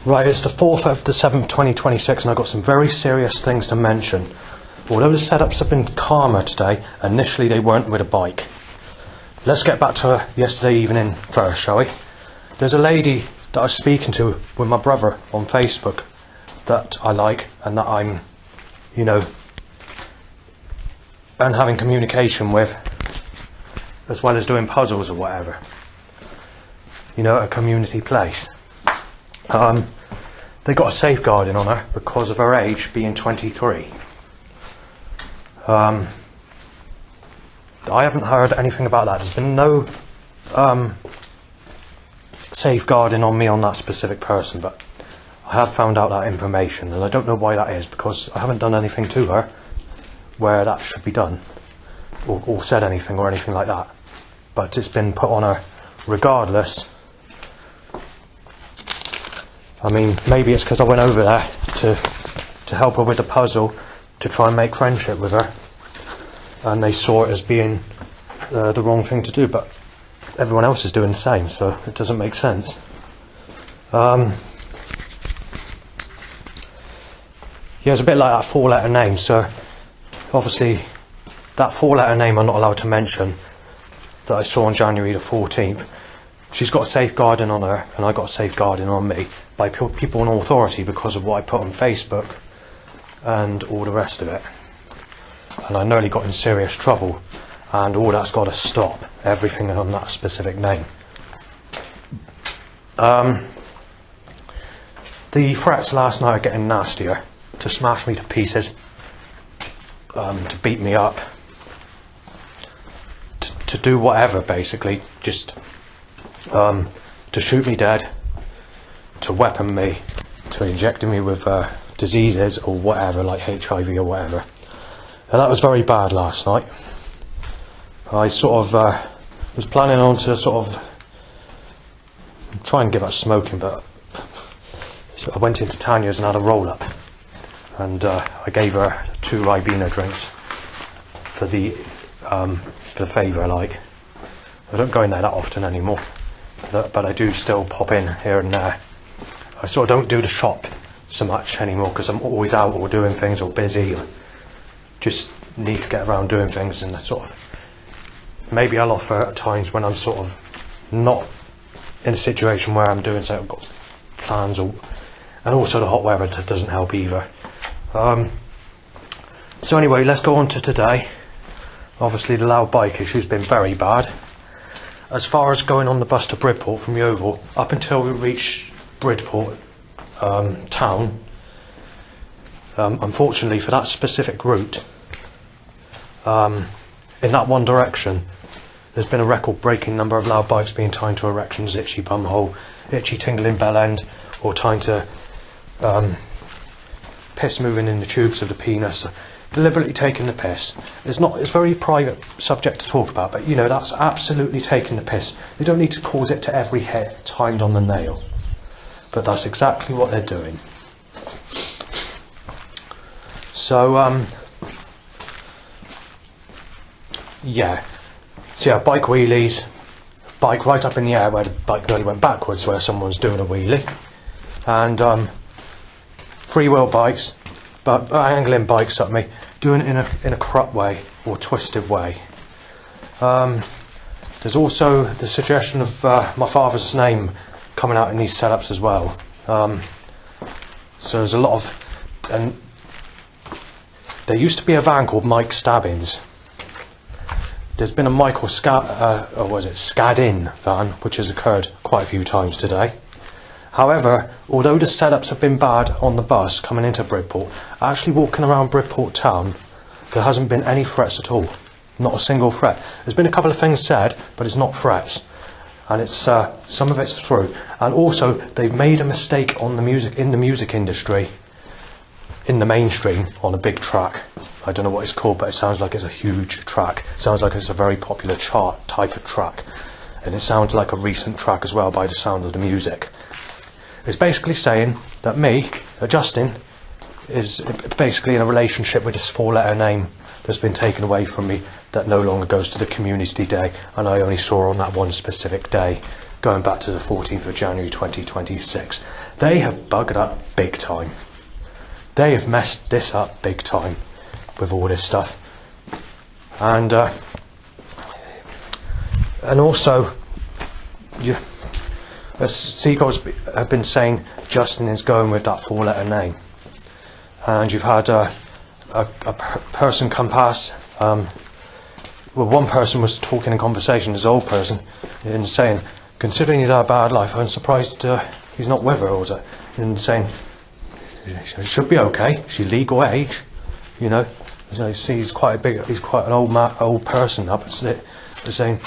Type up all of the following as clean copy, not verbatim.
Right, it's the 4th of the 7th, 2026, and I've got some very serious things to mention. Although the setups have been calmer today, initially they weren't with a bike. Let's get back to yesterday evening first, shall we? There's a lady that I was speaking to with my brother on Facebook that I like and that I'm, and having communication with, as well as doing puzzles or whatever. A community place. They got a safeguarding on her because of her age being 23. I haven't heard anything about that. There's been no safeguarding on me on that specific person, but I have found out that information, and I don't know why that is, because I haven't done anything to her where that should be done, or said anything or anything like that. But it's been put on her regardless. I mean, maybe it's because I went over there to help her with the puzzle, to try and make friendship with her, and they saw it as being the wrong thing to do, but everyone else is doing the same, so it doesn't make sense. Yeah, it's a bit like that 4-letter name, so obviously that 4-letter name I'm not allowed to mention that I saw on January the 14th. She's got a safeguarding on her, and I got a safeguarding on me by people in authority because of what I put on Facebook and all the rest of it. And I nearly got in serious trouble, and all that's got to stop. Everything on that specific name. The threats last night are getting nastier, to smash me to pieces, to beat me up, to do whatever, basically, just to shoot me dead, to weapon me, to inject me with diseases or whatever, like HIV or whatever. And that was very bad last night. I sort of was planning on to sort of try and give up smoking, but so I went into Tanya's and had a roll-up, and I gave her 2 Ribena drinks for the favour. Like, I don't go in there that often anymore, but I do still pop in here and there. I sort of don't do the shop so much anymore because I'm always out or doing things or busy. Or just need to get around doing things, and sort of maybe I'll offer at times when I'm sort of not in a situation where I'm doing something, I've got plans, and also the hot weather doesn't help either. So anyway, let's go on to today. Obviously the loud bike issue's been very bad. As far as going on the bus to Bridport from Yeovil, up until we reach Bridport town, unfortunately for that specific route, in that one direction, there's been a record-breaking number of loud bikes being tied to erections, itchy bumhole, itchy tingling bell end, or tied to piss moving in the tubes of the penis, deliberately taking the piss. It's very private subject to talk about, but that's absolutely taking the piss. They don't need to cause it to every hit timed on the nail, but that's exactly what they're doing. So bike wheelies, bike right up in the air where the bike nearly went backwards where someone's doing a wheelie, and free-wheel bikes, but angling bikes at me, doing it in a corrupt way or twisted way. There's also the suggestion of my father's name coming out in these setups as well. So there's a lot of, and there used to be a van called Mike Stabbins. There's been a Michael Scadin van, which has occurred quite a few times today. However, although the setups have been bad on the bus coming into Bridport, actually walking around Bridport town, there hasn't been any threats at all. Not a single threat. There's been a couple of things said, but it's not threats. And it's some of it's true. And also, they've made a mistake in the music industry, in the mainstream, on a big track. I don't know what it's called, but it sounds like it's a huge track. It sounds like it's a very popular chart type of track. And it sounds like a recent track as well by the sound of the music. It's basically saying that Justin, is basically in a relationship with this 4-letter name that's been taken away from me, that no longer goes to the community day, and I only saw on that one specific day going back to the 14th of January 2026. They have buggered up big time. They have messed this up big time with all this stuff. And also, as Seagulls have been saying, Justin is going with that 4-letter name. And you've had a person come past. Well, one person was talking in conversation, this old person, and saying, considering he's had a bad life, I'm surprised he's not with her, or was it? And saying, she should be okay. She's legal age, you know. So he's quite an old person now, but saying,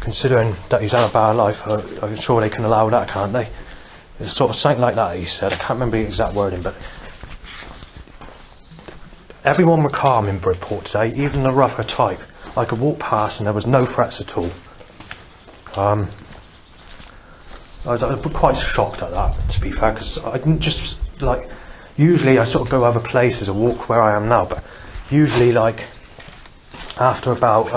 considering that he's had a bad life, I'm sure they can allow that, can't they? It's sort of something like that, he said. I can't remember the exact wording, but everyone were calm in Bridport today, even the rougher type. I could walk past and there was no threats at all. I was quite shocked at that, to be fair, because I didn't just, like, usually I sort of go other places and walk where I am now, but usually, like, after about,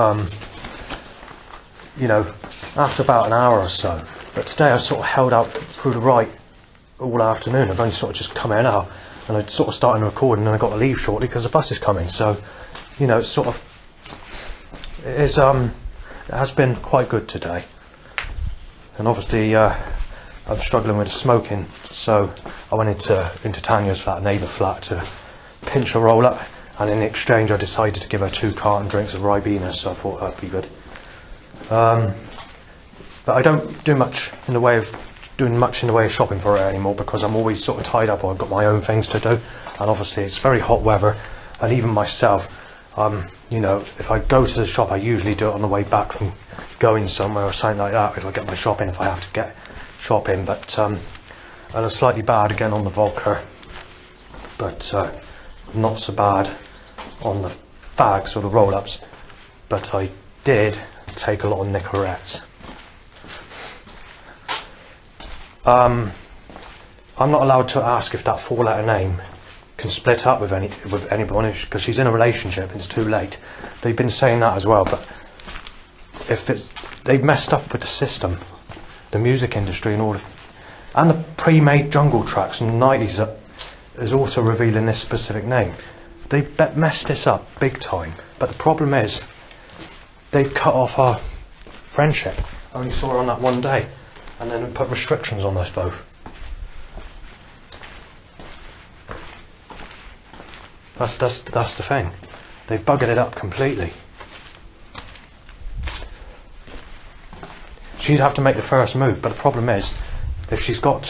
after about an hour or so. But today I sort of held out through the right all afternoon. I've only sort of just come here now, and I'd sort of started recording, and I got to leave shortly because the bus is coming. So, it's sort of, it has been quite good today. And obviously, I'm struggling with smoking, so I went into Tanya's flat, neighbour flat, to pinch a roll up, and in exchange I decided to give her 2 carton drinks of Ribena, so I thought that'd be good. But I don't do much in the way of shopping for her anymore, because I'm always sort of tied up, or I've got my own things to do, and obviously it's very hot weather, and even myself, if I go to the shop, I usually do it on the way back from going somewhere or something like that, if I get my shopping, if I have to get shopping. But and I'm slightly bad again on the vodka, but not so bad on the fags or the roll-ups. But I did take a lot of Nicorettes. I'm not allowed to ask if that 4-letter name can split up with anyone, because she's in a relationship and it's too late. They've been saying that as well, but they've messed up with the system, the music industry, and the pre-made jungle tracks from the 90s that is also revealing this specific name. They messed this up big time. But the problem is, they've cut off our friendship. I only saw her on that one day, and then put restrictions on us both. That's the thing. They've buggered it up completely. She'd have to make the first move, but the problem is, if she's got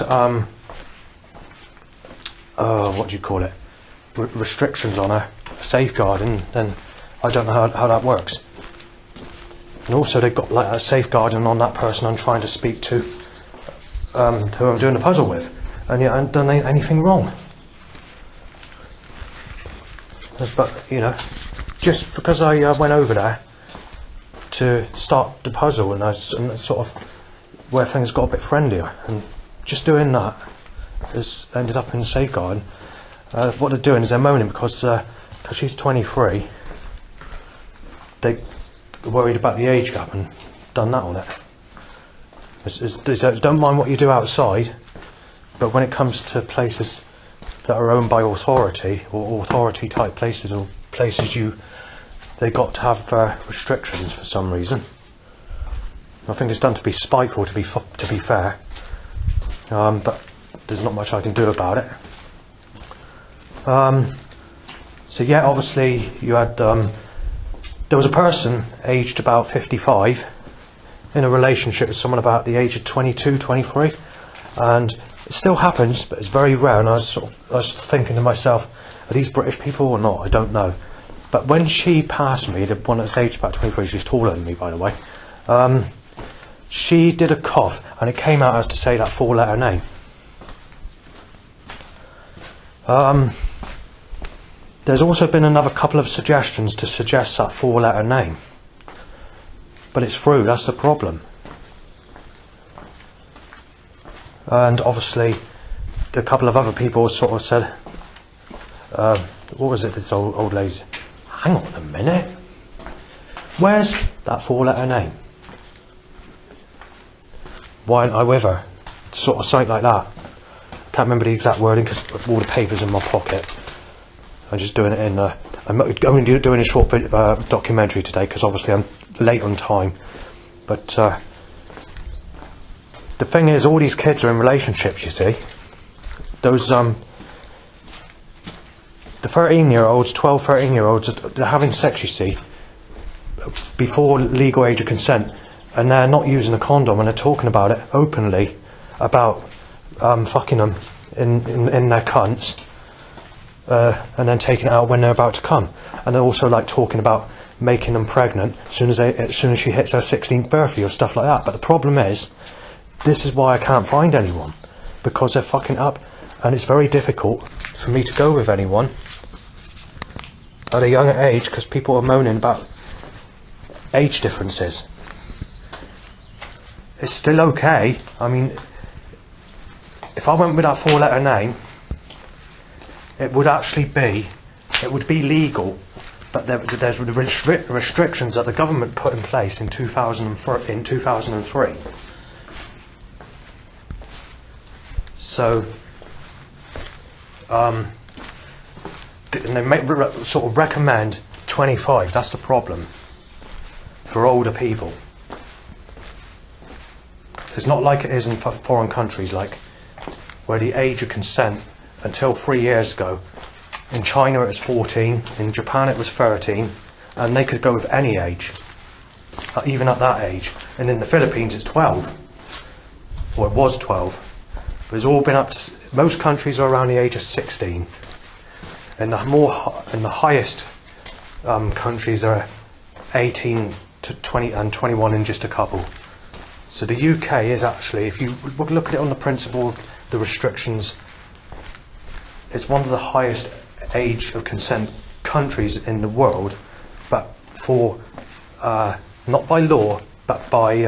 restrictions on her, safeguarding, then I don't know how that works. And also they've got like a safeguarding on that person I'm trying to speak to, who I'm doing the puzzle with, and I haven't done anything wrong. But just because I went over there to start the puzzle, and that's sort of where things got a bit friendlier, and just doing that has ended up in safeguarding. What they're doing is they're moaning because she's 23. They worried about the age gap and done that on it. Don't mind what you do outside, but when it comes to places that are owned by authority, or authority type places, or places they got to have restrictions for some reason. I think it's done to be spiteful, to be fair, but there's not much I can do about it. So yeah, obviously you had there was a person aged about 55 in a relationship with someone about the age of 22, 23, and it still happens, but it's very rare. And I was thinking to myself, are these British people or not? I don't know. But when she passed me, the one that's aged about 23, she's taller than me, by the way, she did a cough, and it came out as to say that 4-letter name. There's also been another couple of suggestions to suggest that 4-letter name, but it's through. That's the problem. And obviously, a couple of other people sort of said, what was it? This old lady. Hang on a minute. Where's that 4-letter name? why aren't I with her? Sort of something like that. Can't remember the exact wording because all the papers in my pocket. I'm just doing it in. I'm only doing a short documentary today because obviously I'm late on time. But the thing is, all these kids are in relationships. You see, those the 13-year-olds, 12, 13-year-olds, they're having sex. You see, before legal age of consent, and they're not using a condom, and they're talking about it openly about fucking them in their cunts. And then taking it out when they're about to come, and they're also like talking about making them pregnant as soon as she hits her 16th birthday or stuff like that. But the problem is, this is why I can't find anyone, because they're fucking up, and it's very difficult for me to go with anyone at a younger age because people are moaning about age differences. It's still okay. I mean, if I went with that 4-letter name, it would be legal, but there's restrictions that the government put in place in 2003. So, and they sort of recommend 25. That's the problem for older people. It's not like it is in foreign countries, like where the age of consent until 3 years ago, in China it was 14, in Japan it was 13, and they could go with any age, even at that age. And in the Philippines it's 12, or it was 12. But it's all been up to, most countries are around the age of 16, and the highest countries are 18 to 20 and 21 in just a couple. So the UK is actually, if you look at it on the principle of the restrictions, it's one of the highest age of consent countries in the world, but for not by law, but by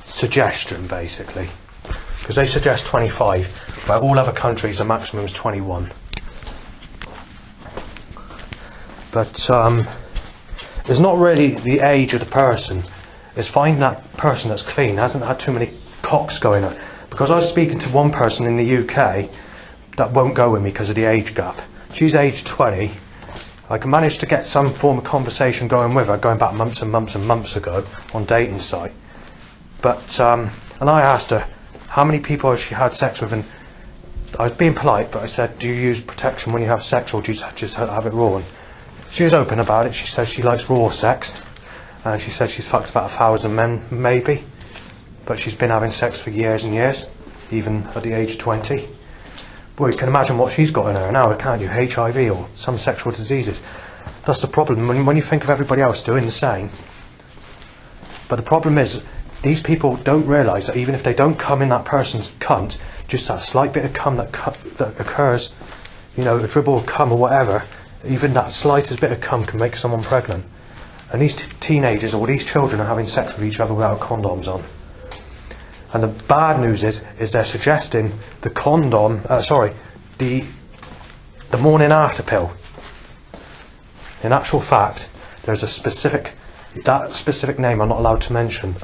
suggestion, basically, because they suggest 25, but all other countries the maximum is 21. But it's not really the age of the person; it's finding that person that's clean, hasn't had too many cocks going on. Because I was speaking to one person in the UK that won't go with me because of the age gap. She's age 20. I managed to get some form of conversation going with her, going back months and months and months ago on dating site. But and I asked her how many people has she had sex with, and I was being polite, but I said, do you use protection when you have sex, or do you just have it raw? And she was open about it. She says she likes raw sex, and she says she's fucked about 1,000 men maybe, but she's been having sex for years and years, even at the age of 20. Well, you can imagine what she's got in her now, can't you? HIV or some sexual diseases. That's the problem, when you think of everybody else doing the same. But the problem is, these people don't realise that even if they don't come in that person's cunt, just that slight bit of cum that occurs, you know, a dribble of cum or whatever, even that slightest bit of cum can make someone pregnant. And these teenagers or these children are having sex with each other without condoms on. And the bad news is they're suggesting the condom, the morning after pill. In actual fact, there's that specific name I'm not allowed to mention,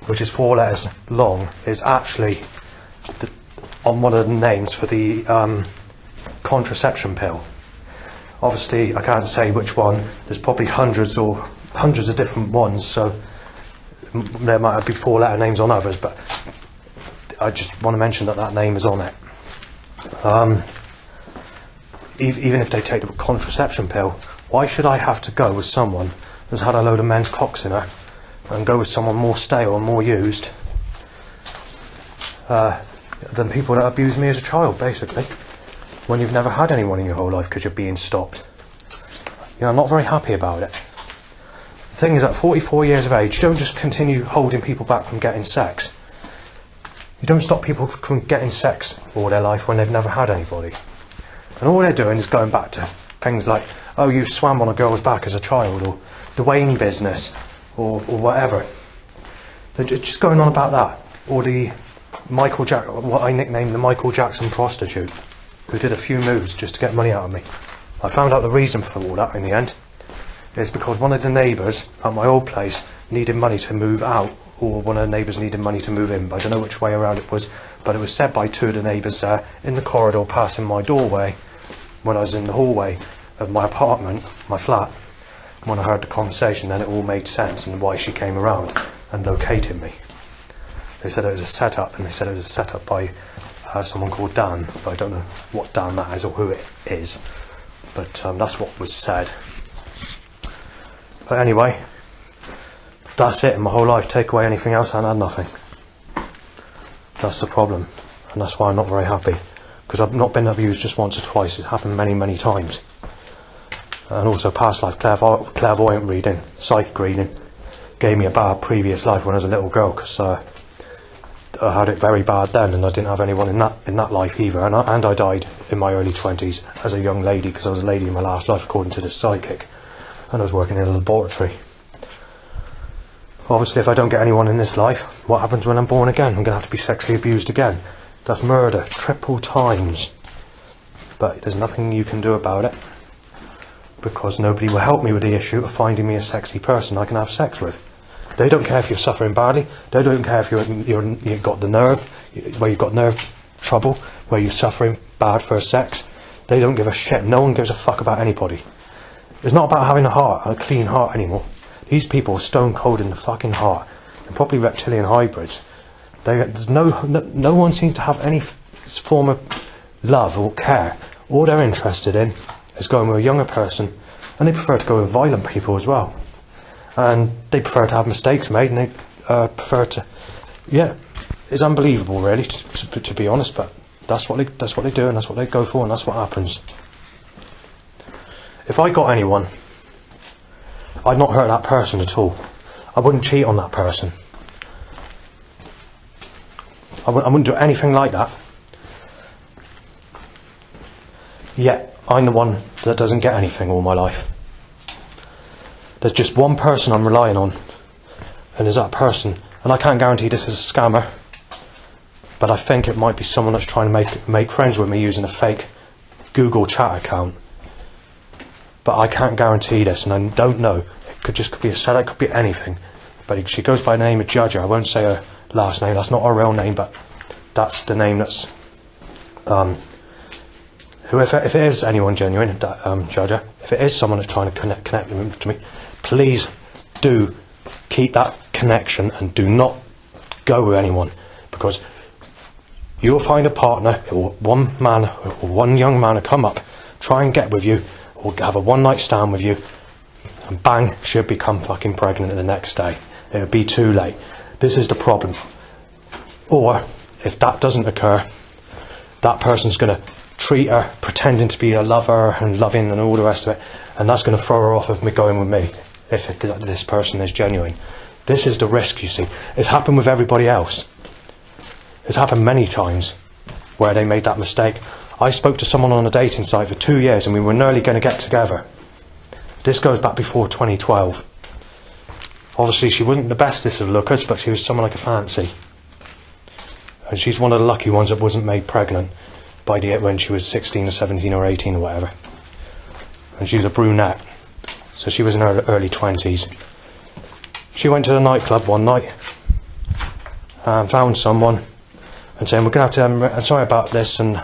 which is 4 letters long, is actually on one of the names for the contraception pill. Obviously, I can't say which one. There's probably hundreds of different ones, so there might be 4-letter names on others, but I just want to mention that name is on it. Even if they take the contraception pill, why should I have to go with someone who's had a load of men's cocks in her and go with someone more stale and more used than people that abused me as a child, basically, when you've never had anyone in your whole life because you're being stopped? You know, I'm not very happy about it. The thing is, at 44 years of age, you don't just continue holding people back from getting sex. You don't stop people from getting sex all their life when they've never had anybody. And all they're doing is going back to things like, oh, you swam on a girl's back as a child, or the weighing business, or whatever. They're just going on about that. Or the what I nicknamed the Michael Jackson prostitute, who did a few moves just to get money out of me. I found out the reason for all that in the end. It's because one of the neighbours at my old place needed money to move out or one of the neighbours needed money to move in. But I don't know which way around it was, but it was said by two of the neighbours in the corridor passing my doorway when I was in the hallway of my apartment, my flat. When I heard the conversation, then it all made sense and why she came around and located me. They said it was a setup, and they said it was a setup by someone called Dan, but I don't know what Dan that is or who it is. But that's what was said. But anyway, that's it in my whole life. Take away anything else and I had nothing. That's the problem, and that's why I'm not very happy, because I've not been abused just once or twice. It's happened many, many times. And also past life clairvoyant reading, psychic reading, gave me a bad previous life when I was a little girl, because I had it very bad then, and I didn't have anyone in that life either. And I died in my early 20s as a young lady, because I was a lady in my last life, according to this psychic, and I was working in a laboratory. Obviously, if I don't get anyone in this life, what happens when I'm born again? I'm going to have to be sexually abused again. That's murder, triple times. But there's nothing you can do about it, because nobody will help me with the issue of finding me a sexy person I can have sex with. They don't care if you're suffering badly. They don't care if you've got the nerve, where you've got nerve trouble, where you're suffering bad for sex. They don't give a shit. No one gives a fuck about anybody. It's not about having a clean heart anymore. These people are stone cold in the fucking heart, and probably reptilian hybrids. There's no one seems to have any form of love or care. All they're interested in is going with a younger person, and they prefer to go with violent people as well. And they prefer to have mistakes made, and they prefer to, it's unbelievable really, to be honest. But that's what they do, and that's what they go for, and that's what happens. If I got anyone, I'd not hurt that person at all. I wouldn't cheat on that person. I wouldn't do anything like that. Yet I'm the one that doesn't get anything all my life. There's just one person I'm relying on, and there's that person. And I can't guarantee this is a scammer, but I think it might be someone that's trying to make friends with me using a fake Google chat account. But I can't guarantee this, and I don't know. It could be a setup, it could be anything. But she goes by the name of Judger. I won't say her last name. That's not her real name, but that's the name that's... if it is anyone genuine, Judger, if it is someone that's trying to connect to me, please do keep that connection and do not go with anyone, because you'll find a partner, or one man or one young man will come up, try and get with you, or have a one-night stand with you, and bang, she'll become fucking pregnant the next day. It'll be too late. This is the problem. Or, if that doesn't occur, that person's going to treat her, pretending to be a lover and loving and all the rest of it, and that's going to throw her off of me going with me, if this person is genuine. This is the risk, you see. It's happened with everybody else. It's happened many times where they made that mistake. I spoke to someone on a dating site for 2 years, and we were nearly going to get together. This goes back before 2012. Obviously she wasn't the bestest of lookers, but she was someone I could fancy. And she's one of the lucky ones that wasn't made pregnant when she was 16 or 17 or 18 or whatever. And she was a brunette, so she was in her early 20s. She went to the nightclub one night and found someone and saying, we're going to have to, I'm sorry about this, and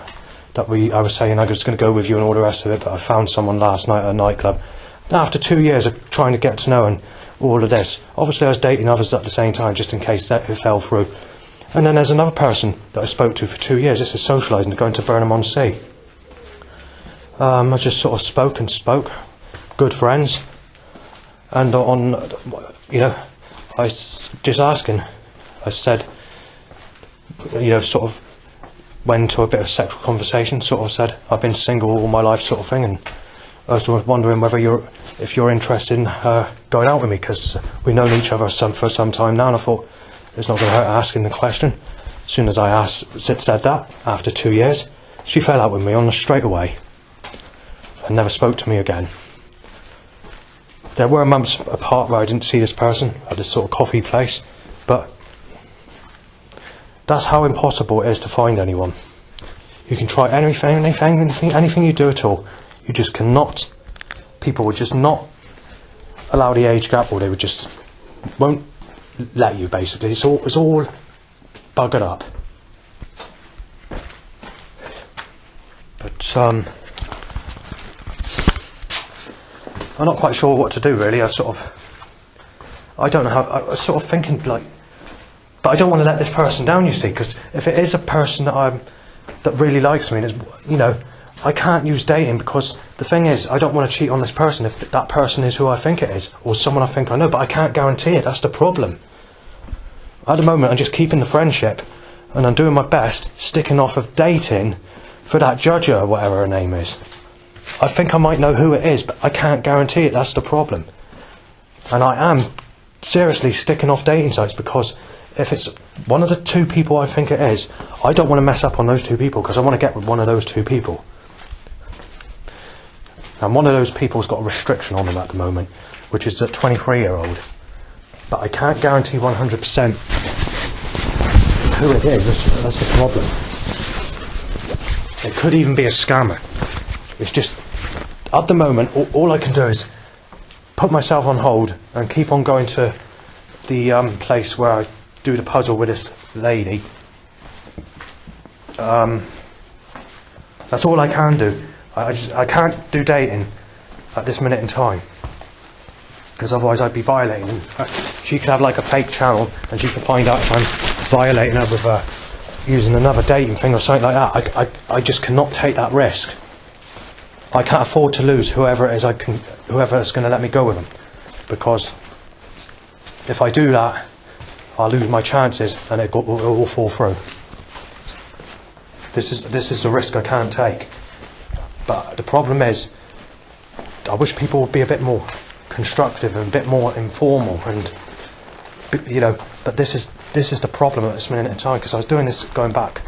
that I was saying I was going to go with you and all the rest of it, but I found someone last night at a nightclub. After 2 years of trying to get to know and all of this, obviously I was dating others at the same time, just in case that it fell through. And then there's another person that I spoke to for 2 years. This is socialising, to going to Burnham-on-Sea. I just sort of spoke, good friends, and I was just asking. I said, sort of went into a bit of sexual conversation, sort of said, I've been single all my life, sort of thing, and I was wondering if you're interested in going out with me, because we've known each other for some time now, and I thought it's not going to hurt asking the question. As soon as I said that, after 2 years, she fell out with me on the straight away and never spoke to me again. There were months apart where I didn't see this person at this sort of coffee place, but that's how impossible it is to find anyone. You can try anything you do at all. You just cannot. People would just not allow the age gap, or they would just won't let you, basically. It's all buggered up. But I'm not quite sure what to do, really. I don't know how. I was sort of thinking, like, but I don't want to let this person down, you see, because if it is a person that really likes me, and is, you know, I can't use dating, because the thing is, I don't want to cheat on this person if that person is who I think it is, or someone I think I know, but I can't guarantee it. That's the problem. At the moment, I'm just keeping the friendship, and I'm doing my best, sticking off of dating for that judger, or whatever her name is. I think I might know who it is, but I can't guarantee it. That's the problem. And I am seriously sticking off dating sites, because if it's one of the two people I think it is, I don't want to mess up on those two people, because I want to get with one of those two people. And one of those people's got a restriction on them at the moment, which is a 23-year-old. But I can't guarantee 100% who it is. That's the problem. It could even be a scammer. It's just, at the moment, all I can do is put myself on hold and keep on going to the place where I do the puzzle with this lady. That's all I can do. I can't do dating at this minute in time, because otherwise I'd be violating her. She could have like a fake channel, and she could find out if I'm violating her with using another dating thing or something like that. I just cannot take that risk. I can't afford to lose whoever it is whoever is going to let me go with them, because if I do that, I'll lose my chances and it will all fall through. This is a risk I can't take. But the problem is, I wish people would be a bit more constructive and a bit more informal, and you know. But this is the problem at this minute in time, because I was doing this going back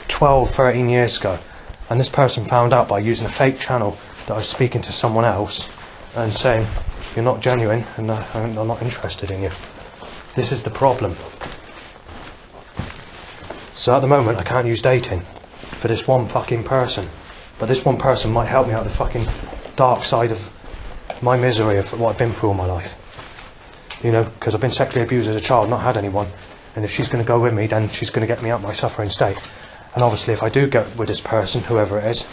12, 13 years ago, and this person found out by using a fake channel that I was speaking to someone else and saying, "You're not genuine, and I'm not interested in you." This is the problem. So at the moment, I can't use dating for this one fucking person. But this one person might help me out of the fucking dark side of my misery of what I've been through all my life. You know, because I've been sexually abused as a child, not had anyone. And if she's going to go with me, then she's going to get me out of my suffering state. And obviously, if I do get with this person, whoever it is,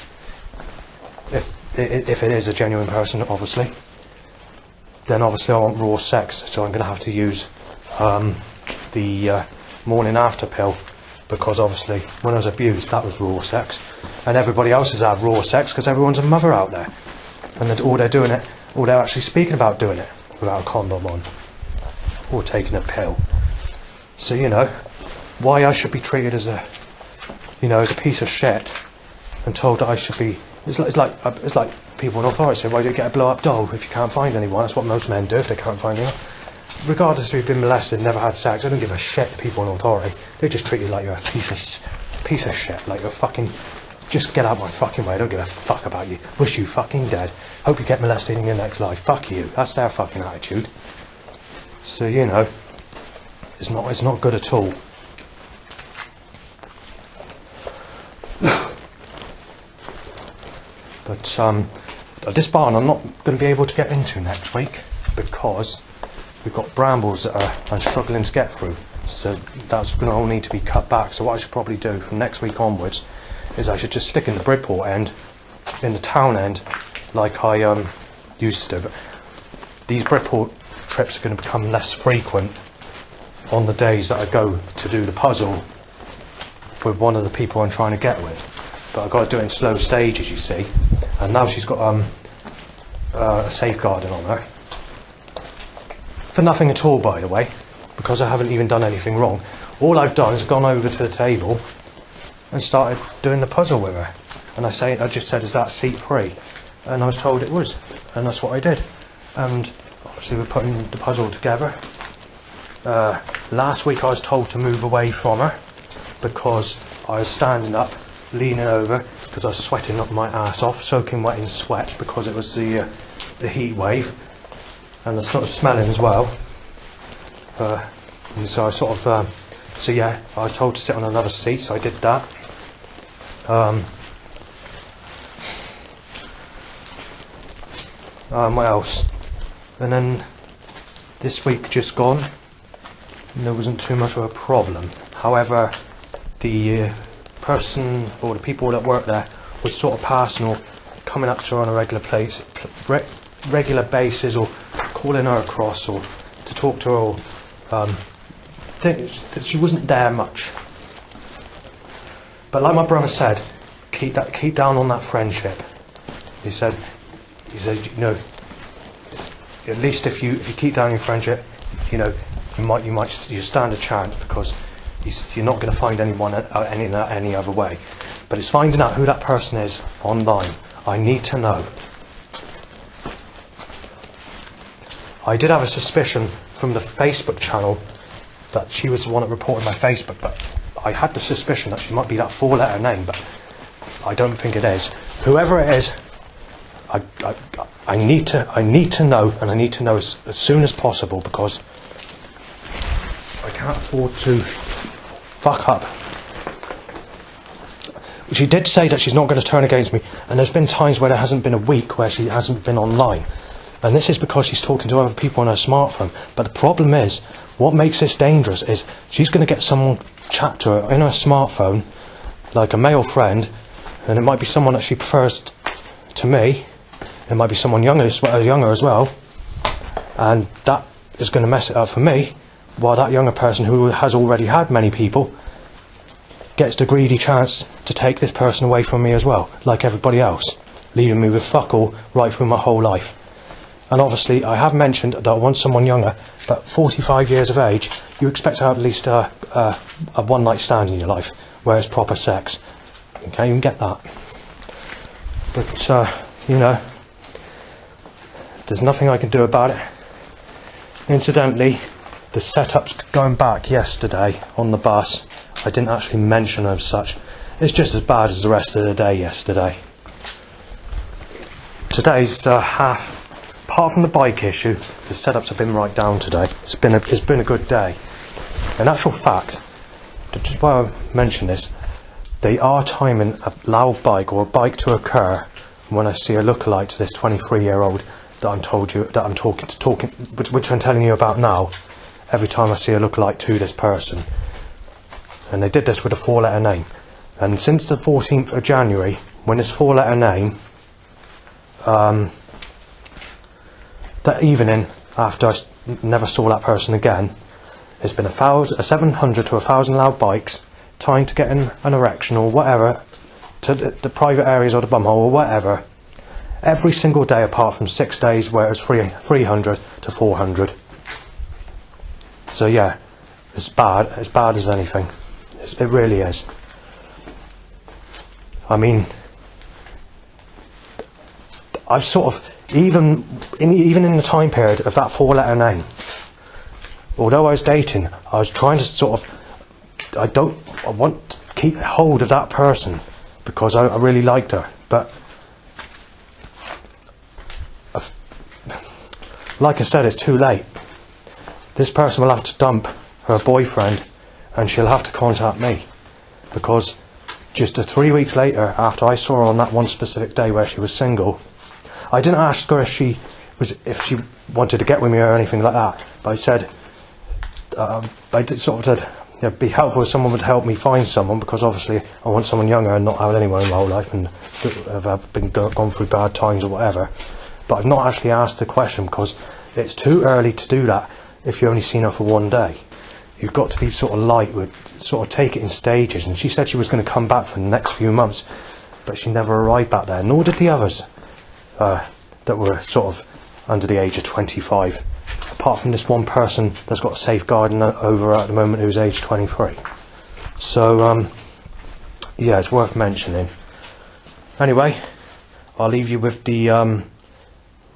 if it is a genuine person, obviously, then obviously I want raw sex. So I'm going to have to use the morning after pill, because obviously when I was abused, that was raw sex, and everybody else has had raw sex because everyone's a mother out there, and they're actually speaking about doing it without a condom on or taking a pill. So you know why I should be treated as a piece of shit and told that I should be. It's like people in authority say, "Why do you get a blow up doll if you can't find anyone?" That's what most men do if they can't find anyone. Regardless if you've been molested, never had sex, I don't give a shit to people in authority. They just treat you like you're a piece of shit, like you're fucking. Just get out of my fucking way. I don't give a fuck about you. Wish you fucking dead. Hope you get molested in your next life. Fuck you. That's their fucking attitude. So you know, it's not good at all. But this barn I'm not going to be able to get into next week, because we've got brambles that I'm struggling to get through, so that's going to all need to be cut back. So what I should probably do from next week onwards is I should just stick in the Bridport end, in the town end, like I used to do. But these Bridport trips are going to become less frequent on the days that I go to do the puzzle with one of the people I'm trying to get with. But I've got to do it in slow stages, you see. And now she's got a safeguarding on her. For nothing at all, by the way, because I haven't even done anything wrong. All I've done is gone over to the table and started doing the puzzle with her. And I just said, "Is that seat free?" And I was told it was, and that's what I did. And obviously we're putting the puzzle together. Last week I was told to move away from her because I was standing up, leaning over, because I was sweating up my ass off, soaking wet in sweat, because it was the heat wave. And the sort of smelling as well. And so I I was told to sit on another seat, so I did that. What else? And then this week just gone, there wasn't too much of a problem. However, the person or the people that work there was sort of passing or coming up to her on a regular basis, or calling her across, or to talk to her, or that she wasn't there much. But like my brother said, keep down on that friendship. He said, you know, at least if you keep down your friendship, you know, you stand a chance, because you're not going to find anyone any other way. But it's finding out who that person is online. I need to know. I did have a suspicion from the Facebook channel that she was the one that reported my Facebook, but I had the suspicion that she might be that 4-letter name, but I don't think it is. Whoever it is, I need to know, and I need to know as soon as possible, because I can't afford to fuck up. She did say that she's not going to turn against me, and there's been times where there hasn't been a week where she hasn't been online, and this is because she's talking to other people on her smartphone. But the problem is, what makes this dangerous is she's going to get someone chat to her in her smartphone, like a male friend, and it might be someone that she prefers to me. It might be someone younger as well, and that is going to mess it up for me, while that younger person, who has already had many people, gets the greedy chance to take this person away from me as well, like everybody else, leaving me with fuck all right through my whole life. And obviously I have mentioned that I want someone younger, but 45 years of age, you expect to have at least a one-night stand in your life, where it's proper sex. You can't even get that. But, you know, there's nothing I can do about it. Incidentally, the setup's going back yesterday on the bus. I didn't actually mention as such. It's just as bad as the rest of the day yesterday. Today's half. Apart from the bike issue, the setups have been right down today. It's been a good day. In actual fact, just why I mention this, they are timing a loud bike or a bike to occur when I see a lookalike to this 23-year-old that I'm talking, which I'm telling you about now. Every time I see a lookalike to this person, and they did this with a 4-letter name. And since the 14th of January, when this 4-letter name, that evening after I never saw that person again, there's been 700 to 1,000 loud bikes trying to get an erection or whatever to the private areas or the bumhole or whatever, every single day apart from 6 days where it was 300 to 400. So yeah, it's bad as anything. It really is. I mean, I've sort of, even in the time period of that 4-letter name, although I was dating, I was trying to sort of, I want to keep hold of that person because I really liked her, but like I said, it's too late. This person will have to dump her boyfriend, and she'll have to contact me, because just 3 weeks later, after I saw her on that one specific day where she was single, I didn't ask her if she wanted to get with me or anything like that, but I said, I did sort of said, it'd be helpful if someone would help me find someone, because obviously I want someone younger and not have anyone in my whole life and have been gone through bad times or whatever. But I've not actually asked the question, because it's too early to do that if you've only seen her for one day. You've got to be sort of light with, sort of take it in stages. And she said she was going to come back for the next few months, but she never arrived back there, nor did the others that were sort of under the age of 25, apart from this one person that's got a safeguarding over at the moment who's age 23. So yeah, it's worth mentioning. Anyway, I'll leave you with the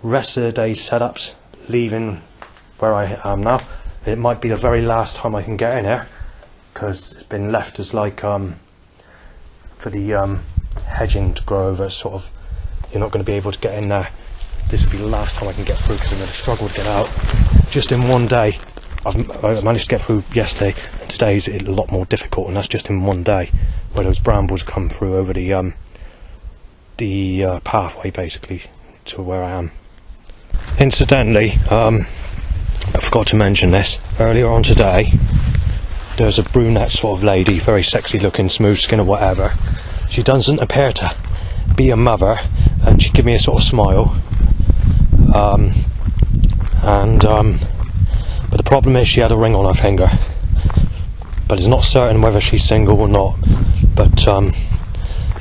rest of the day's setups, leaving where I am now. It might be the very last time I can get in here, because it's been left as like for the hedging to grow over, sort of, you're not going to be able to get in there. This will be the last time I can get through, because I'm going to struggle to get out. Just in one day, I managed to get through yesterday, and today's a lot more difficult, and that's just in one day, where those brambles come through over the pathway basically to where I am. Incidentally, forgot to mention this. Earlier on today, there's a brunette sort of lady, very sexy looking, smooth skin or whatever. She doesn't appear to be a mother, and she gave me a sort of smile. But the problem is she had a ring on her finger. But it's not certain whether she's single or not. But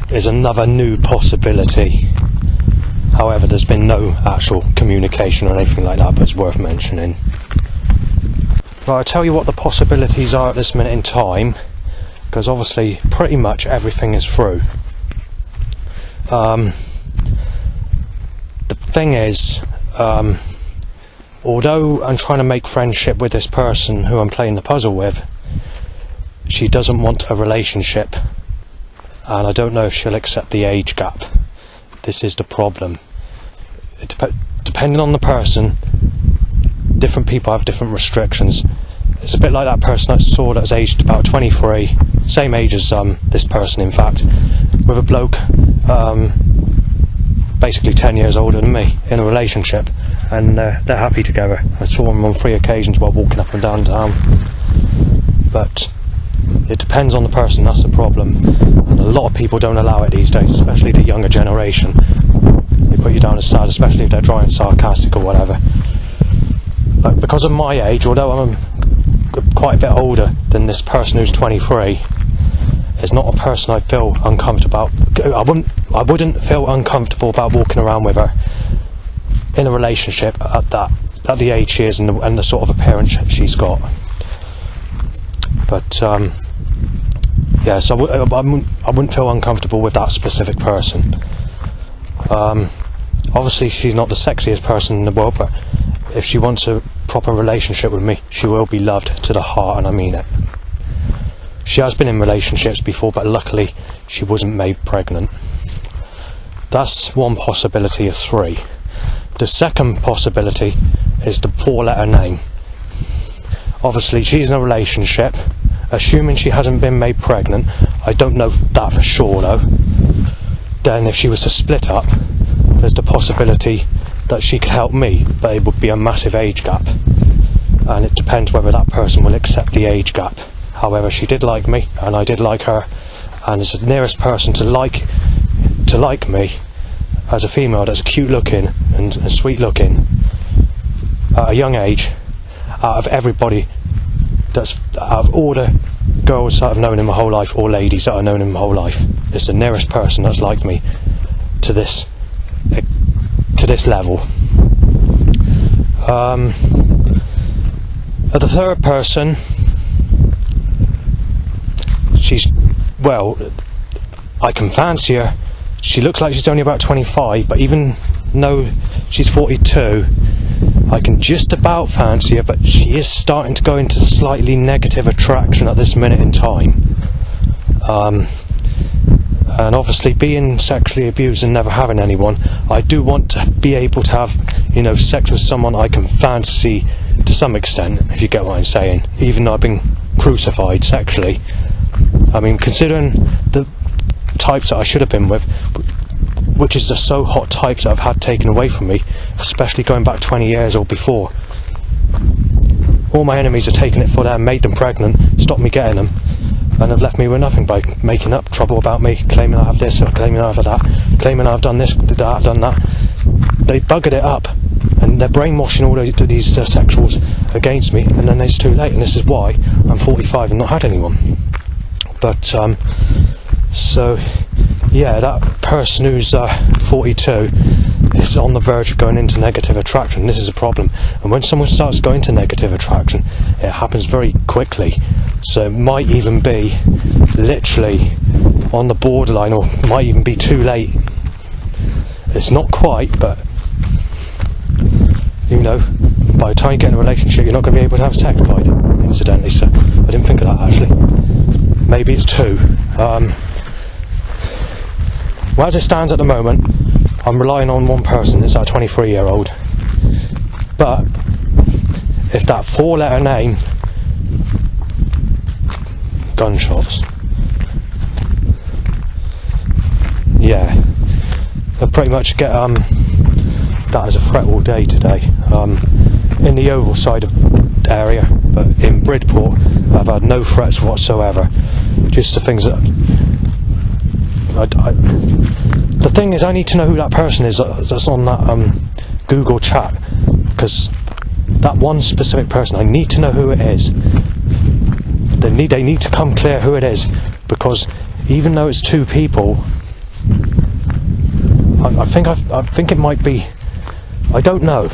is another new possibility. However, there's been no actual communication or anything like that, but it's worth mentioning. Well, I'll tell you what the possibilities are at this minute in time, because obviously pretty much everything is through. The thing is, although I'm trying to make friendship with this person who I'm playing the puzzle with, she doesn't want a relationship, and I don't know if she'll accept the age gap. This is the problem. Depending on the person, different people have different restrictions. It's a bit like that person I saw that's aged about 23, same age as this person in fact, with a bloke basically 10 years older than me, in a relationship, and they're happy together. I saw them on 3 occasions while walking up and down town. But it depends on the person, that's the problem, and a lot of people don't allow it these days, especially the younger generation. They put you down as sad, especially if they're dry and sarcastic or whatever. But because of my age, although I'm quite a bit older than this person who's 23, it's not a person I feel uncomfortable about. I wouldn't feel uncomfortable about walking around with her in a relationship at the age she is and the sort of appearance she's got. But yeah, so I wouldn't feel uncomfortable with that specific person. Obviously she's not the sexiest person in the world, but if she wants a proper relationship with me, she will be loved to the heart, and I mean it. She has been in relationships before, but luckily she wasn't made pregnant. That's one possibility of 3. The second possibility is the 4-letter name. Obviously she's in a relationship, assuming she hasn't been made pregnant. I don't know that for sure though. Then if she was to split up, there's the possibility that she could help me, but it would be a massive age gap, and it depends whether that person will accept the age gap. However, she did like me, and I did like her, and as the nearest person to like me as a female that's cute looking and sweet looking at a young age, out of everybody, out of all the girls that I've known in my whole life, or ladies that I've known in my whole life, it's the nearest person that's like me to this level. The third person, I can fancy her. She looks like she's only about 25, but even though she's 42, I can just about fancy her, but she is starting to go into slightly negative attraction at this minute in time. And obviously being sexually abused and never having anyone, I do want to be able to have, sex with someone I can fancy to some extent, if you get what I'm saying, even though I've been crucified sexually. I mean, considering the types that I should have been with, which is the so hot types that I've had taken away from me, especially going back 20 years or before. All my enemies have taken it for them, made them pregnant, stopped me getting them, and have left me with nothing by making up trouble about me, claiming I have this, or claiming I have that, claiming I've done this, that, done that. They buggered it up, and they're brainwashing all these sexuals against me, and then it's too late, and this is why I'm 45 and not had anyone. But so yeah, that person who's 42 is on the verge of going into negative attraction. This is a problem, and when someone starts going to negative attraction, it happens very quickly. So it might even be literally on the borderline, or might even be too late. It's not quite, but by the time you get in a relationship, you're not going to be able to have sex, incidentally. So I didn't think of that actually. Maybe it's 2. Well, as it stands at the moment, I'm relying on one person. It's that 23-year-old. But if that 4-letter name, gunshots, yeah, they'll pretty much get that as a threat all day today. In the Oval side of area, but in Bridport, I've had no threats whatsoever. Just the things that the thing is, I need to know who that person is that's on that Google chat, because that one specific person, I need to know who it is. They need to come clear who it is, because even though it's two people, I think it might be, I don't know,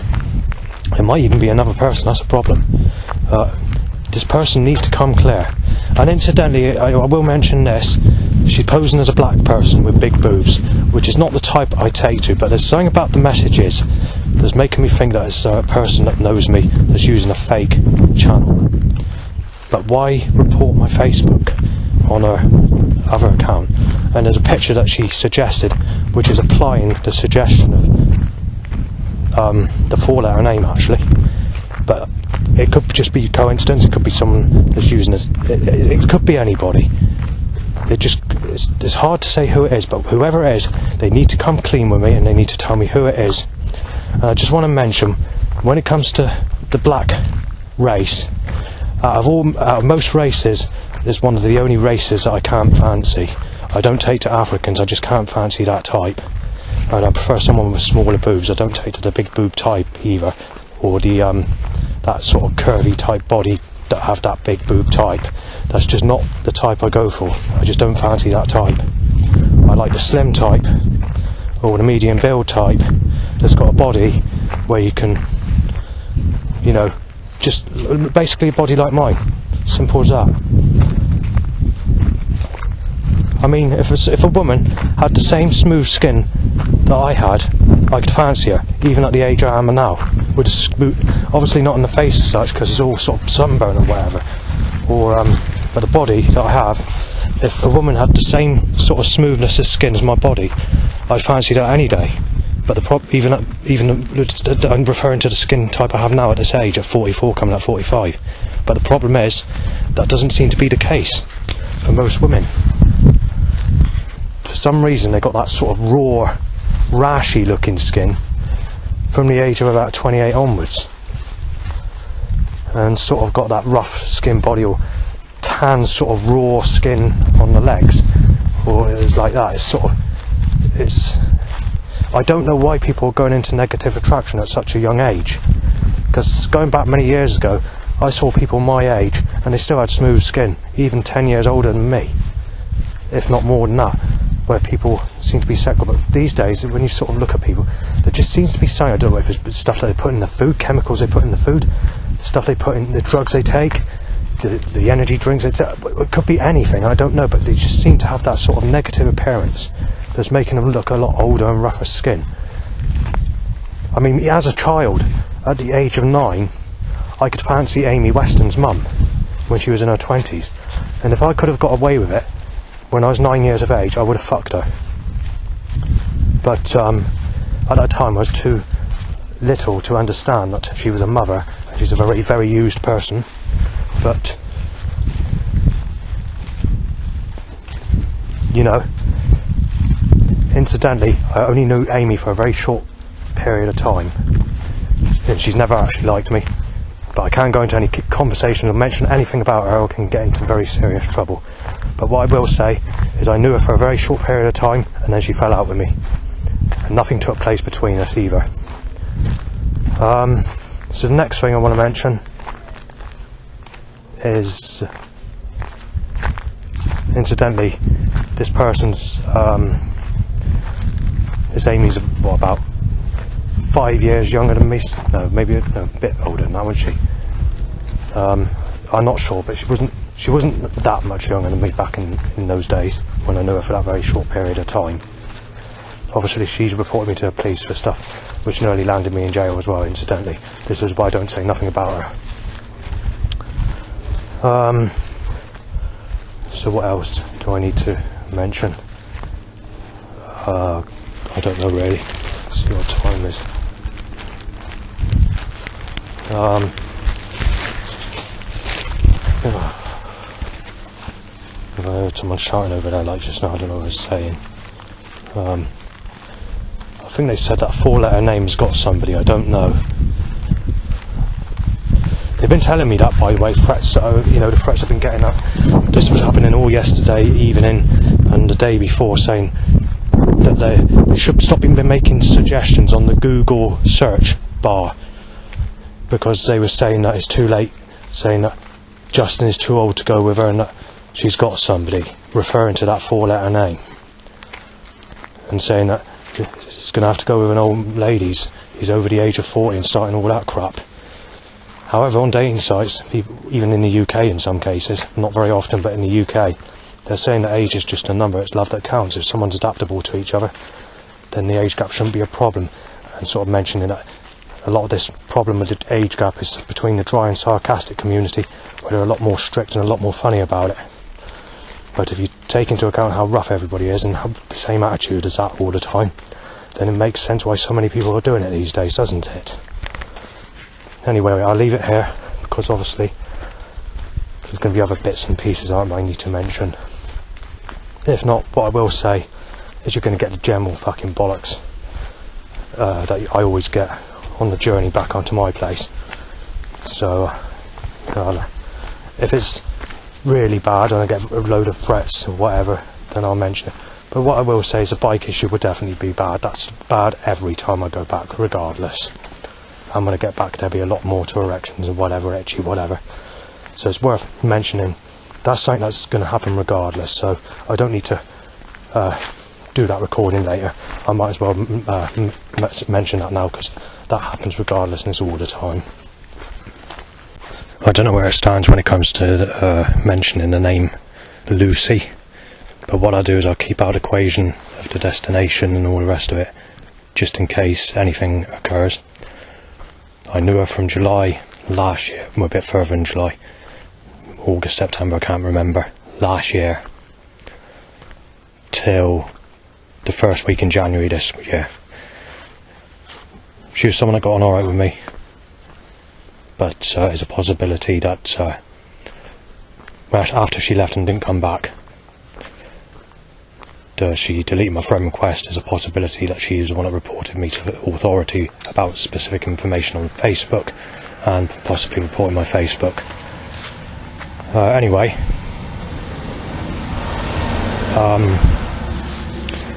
it might even be another person. That's a problem. This person needs to come clear. And incidentally, I will mention this, she's posing as a black person with big boobs, which is not the type I take to, but there's something about the messages that's making me think that it's a person that knows me that's using a fake channel. But why report my Facebook on her other account? And there's a picture that she suggested, which is applying the suggestion of the four-letter name, actually. But it could just be coincidence. It could be someone that's using this. It could be anybody. It's hard to say who it is, but whoever it is, they need to come clean with me, and they need to tell me who it is. And I just want to mention, when it comes to the black race, out of most races, it's one of the only races that I can't fancy. I don't take to Africans. I just can't fancy that type, and I prefer someone with smaller boobs. I don't take to the big boob type either, or the that sort of curvy type body that have that big boob type. That's just not the type I go for. I just don't fancy that type. I like the slim type, or the medium build type that's got a body where you can, you know, just basically a body like mine. Simple as that. I mean, if a woman had the same smooth skin that I had, I could fancy her, even at the age I am now. With obviously not in the face as such, because it's all sort of sunburn or whatever. Or but the body that I have, if a woman had the same sort of smoothness of skin as my body, I'd fancy that any day. But even I'm referring to the skin type I have now at this age, at 44, coming at 45. But the problem is, that doesn't seem to be the case for most women. For some reason, they got that sort of raw, rashy looking skin from the age of about 28 onwards, and sort of got that rough skin body, or tan sort of raw skin on the legs, or it's like that. I don't know why people are going into negative attraction at such a young age, because going back many years ago, I saw people my age and they still had smooth skin, even 10 years older than me, if not more than that, where people seem to be sexual. But these days, when you sort of look at people, there just seems to be something. I don't know if it's stuff that they put in the food, chemicals they put in the food, stuff they put in the drugs they take, the energy drinks. It could be anything, I don't know, but they just seem to have that sort of negative appearance that's making them look a lot older and rougher skin. I mean, as a child, at the age of 9, I could fancy Amy Weston's mum when she was in her 20s, and if I could have got away with it when I was 9 years of age, I would have fucked her. But at that time I was too little to understand that she was a mother, and she's a very, very used person. But you know, incidentally, I only knew Amy for a very short period of time, and she's never actually liked me. But I can't go into any conversation or mention anything about her, or I can get into very serious trouble. But what I will say is I knew her for a very short period of time, and then she fell out with me, and nothing took place between us either. So the next thing I want to mention is, incidentally, this person's this Amy's about 5 years younger than me. No, maybe a bit older than that, wasn't she? I'm not sure, but she wasn't that much younger than me back in those days when I knew her for that very short period of time. Obviously, she's reported me to the police for stuff which nearly landed me in jail as well, incidentally. This is why I don't say nothing about her. So what else do I need to mention? I don't know really. Let's see what time it is. I heard someone shouting over there like just now. I don't know what I was saying. I think they said that 4-letter name's got somebody, I don't know. They've been telling me that, by the way, threats, the threats have been getting up. This was happening all yesterday evening and the day before, saying that they should stop making suggestions on the Google search bar, because they were saying that it's too late, saying that Justin is too old to go with her and that she's got somebody, referring to that 4-letter name, and saying that he's going to have to go with an old lady, he's over the age of 40 and starting all that crap. However, on dating sites, people, even in the UK in some cases, not very often, but in the UK, they're saying that age is just a number, it's love that counts. If someone's adaptable to each other, then the age gap shouldn't be a problem. And sort of mentioning that a lot of this problem with the age gap is between the dry and sarcastic community, where they're a lot more strict and a lot more funny about it. But if you take into account how rough everybody is and have the same attitude as that all the time, then it makes sense why so many people are doing it these days, doesn't it? Anyway, I'll leave it here, because obviously there's going to be other bits and pieces I might need to mention. If not, what I will say is you're going to get the general fucking bollocks that I always get on the journey back onto my place. So, if it's really bad and I get a load of threats or whatever, then I'll mention it. But what I will say is a bike issue would definitely be bad. That's bad every time I go back, regardless. And when I get back, there'll be a lot more to erections and whatever, itchy, whatever. So it's worth mentioning. That's something that's going to happen regardless. So I don't need to do that recording later. I might as well mention that now, because that happens regardless and it's all the time. I don't know where it stands when it comes to mentioning the name Lucy. But what I'll do is I'll keep out equation of the destination and all the rest of it, just in case anything occurs. I knew her from July last year, well, a bit further in July, August, September, I can't remember, last year, till the first week in January this year. She was someone that got on alright with me, but it's a possibility that after she left and didn't come back, she deleted my friend request. There's a possibility that she is the one that reported me to the authority about specific information on Facebook, and possibly reporting my Facebook. Anyway,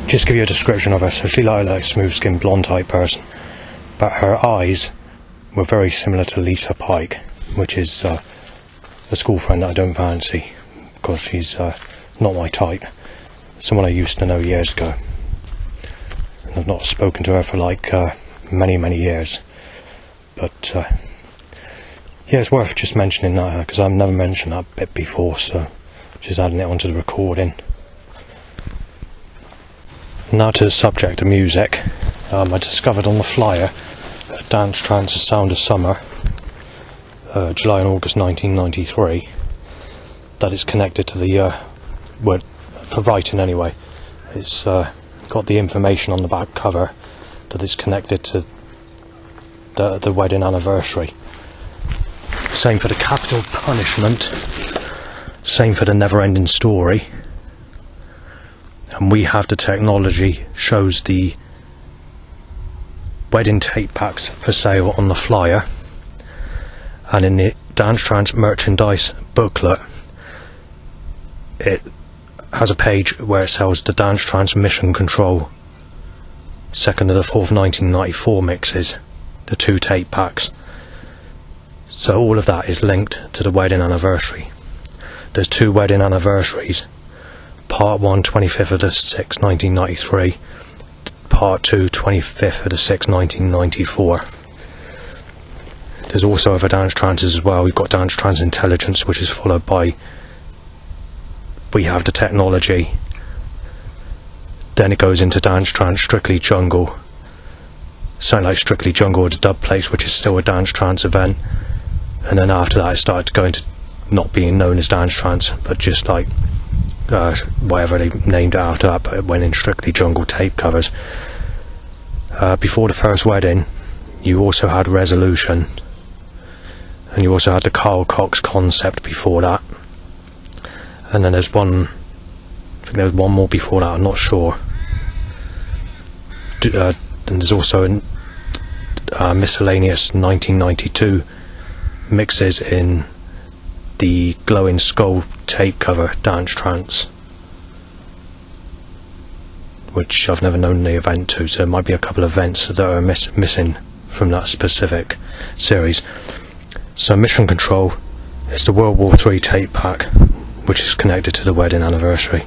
just give you a description of her. So she looked like a smooth-skinned blonde type person, but her eyes were very similar to Lisa Pike, which is a school friend that I don't fancy, because she's not my type. Someone I used to know years ago, and I've not spoken to her for like many years, but yeah, it's worth just mentioning that, because I've never mentioned that bit before, so just adding it onto the recording. Now to the subject of music. I discovered on the flyer at Dance Trance's Sound of Summer, July and August 1993, that it's connected to the word for writing anyway. It's got the information on the back cover that it's connected to the wedding anniversary. Same for the Capital Punishment, same for the Never Ending Story, and We Have the Technology shows the wedding tape packs for sale on the flyer, and in the Dance Trance merchandise booklet it has a page where it sells the Dance Trance Mission Control 2nd of the 4th 1994 mixes, the 2 tape packs. So all of that is linked to the wedding anniversary. There's 2 wedding anniversaries, part 1 25th of the 6th 1993, part 2 25th of the 6th 1994. There's also other dance trances as well. We've got Dance Trance Intelligence, which is followed by We Have the Technology. Then it goes into Dance Trance Strictly Jungle, something like Strictly Jungle with the Dub Plates, which is still a Dance Trance event. And then after that it started to go into not being known as Dance Trance, but just like whatever they named it after that, but it went in Strictly Jungle tape covers. Before the first wedding you also had Resolution, and you also had the Carl Cox Concept before that. And then there's one, I think there was one more before that, I'm not sure. The and there's also a miscellaneous 1992 mixes in the Glowing Skull tape cover Dance Trance, which I've never known the event to, so there might be a couple of events that are missing from that specific series. So Mission Control is the World War III tape pack, which is connected to the wedding anniversary.